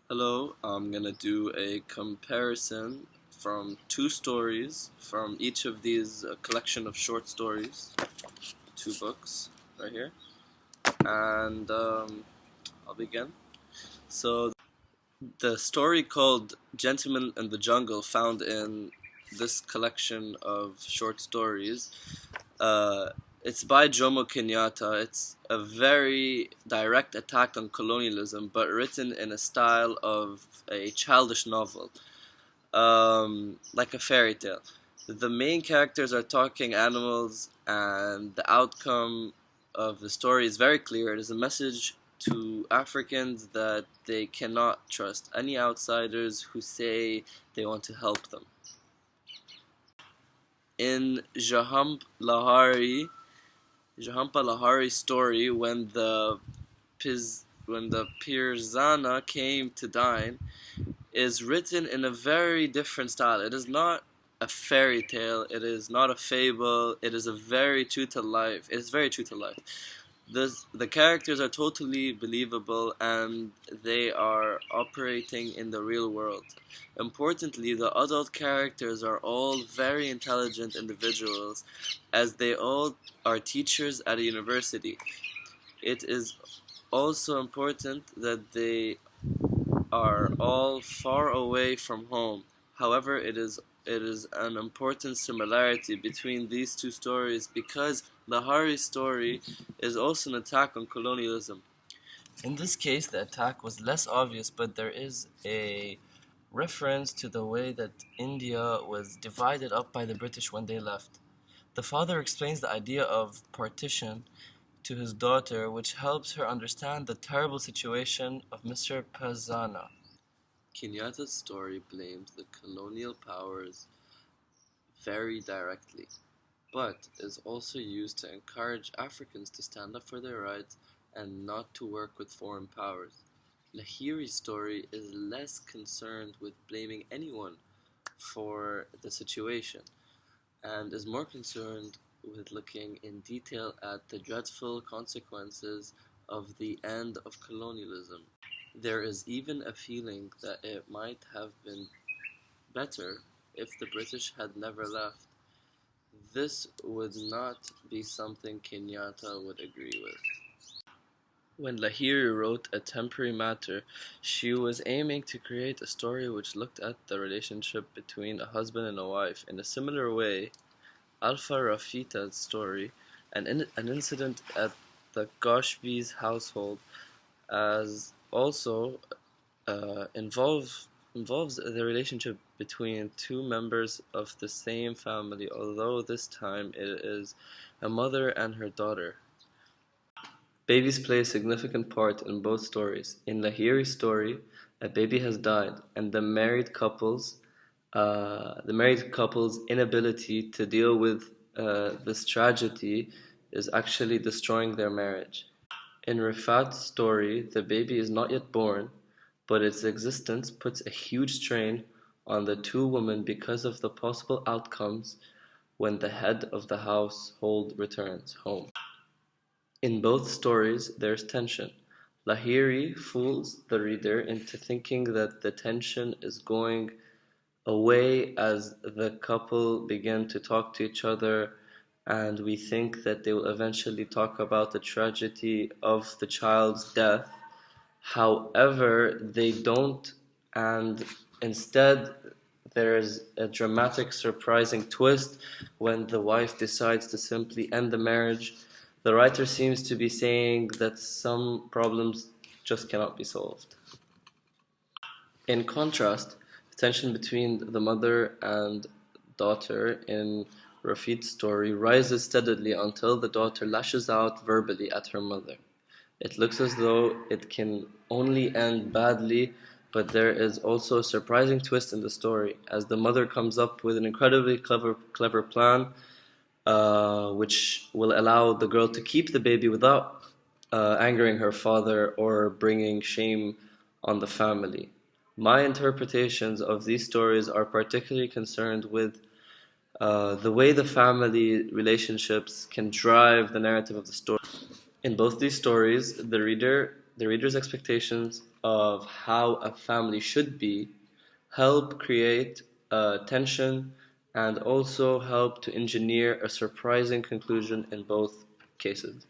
Hello, I'm gonna do a comparison from two stories from each of these collection of short stories, two books right here, and I'll begin. So, the story called Gentleman in the Jungle, found in this collection of short stories, uh, it's by Jomo Kenyatta. It's a very direct attack on colonialism, but written in a style of a childish novel, like a fairy tale. The main characters are talking animals, and the outcome of the story is very clear. It is a message to Africans that they cannot trust any outsiders who say they want to help them. In Jahampa Lahari's story, when the Pirzana came to dine, is written in a very different style. It is not a fairy tale. It is not a fable. It is a very true to life. It is very true to life. The characters are totally believable, and they are operating in the real world. Importantly, the adult characters are all very intelligent individuals, as they all are teachers at a university. It is also important that they are all far away from home. However, it is an important similarity between these two stories, because Lahari's story is also an attack on colonialism. In this case, the attack was less obvious, but there is a reference to the way that India was divided up by the British when they left. The father explains the idea of partition to his daughter, which helps her understand the terrible situation of Mr. Pazana. Kenyatta's story blames the colonial powers very directly, but is also used to encourage Africans to stand up for their rights and not to work with foreign powers. Lahiri's story is less concerned with blaming anyone for the situation, and is more concerned with looking in detail at the dreadful consequences of the end of colonialism. There is even a feeling that it might have been better if the British had never left. This would not be something Kenyatta would agree with. When Lahiri wrote A Temporary Matter, she was aiming to create a story which looked at the relationship between a husband and a wife. In a similar way, Alpha Rafita's story, an incident at the Goshby's household, as also involves the relationship between two members of the same family, although this time it is a mother and her daughter. Babies play a significant part in both stories. In Lahiri's story, a baby has died, and the married couple's inability to deal with this tragedy is actually destroying their marriage. In Rifat's story, the baby is not yet born, but its existence puts a huge strain on the two women because of the possible outcomes when the head of the household returns home. In both stories, there's tension. Lahiri fools the reader into thinking that the tension is going away as the couple begin to talk to each other, and we think that they will eventually talk about the tragedy of the child's death. However, they don't, and instead, there is a dramatic, surprising twist when the wife decides to simply end the marriage. The writer seems to be saying that some problems just cannot be solved. In contrast, the tension between the mother and daughter in Rafid's story rises steadily until the daughter lashes out verbally at her mother. It looks as though it can only end badly, but there is also a surprising twist in the story, as the mother comes up with an incredibly clever plan, which will allow the girl to keep the baby without angering her father or bringing shame on the family. My interpretations of these stories are particularly concerned with the way the family relationships can drive the narrative of the story. In both these stories, the reader the reader's expectations of how a family should be, help create tension, and also help to engineer a surprising conclusion in both cases.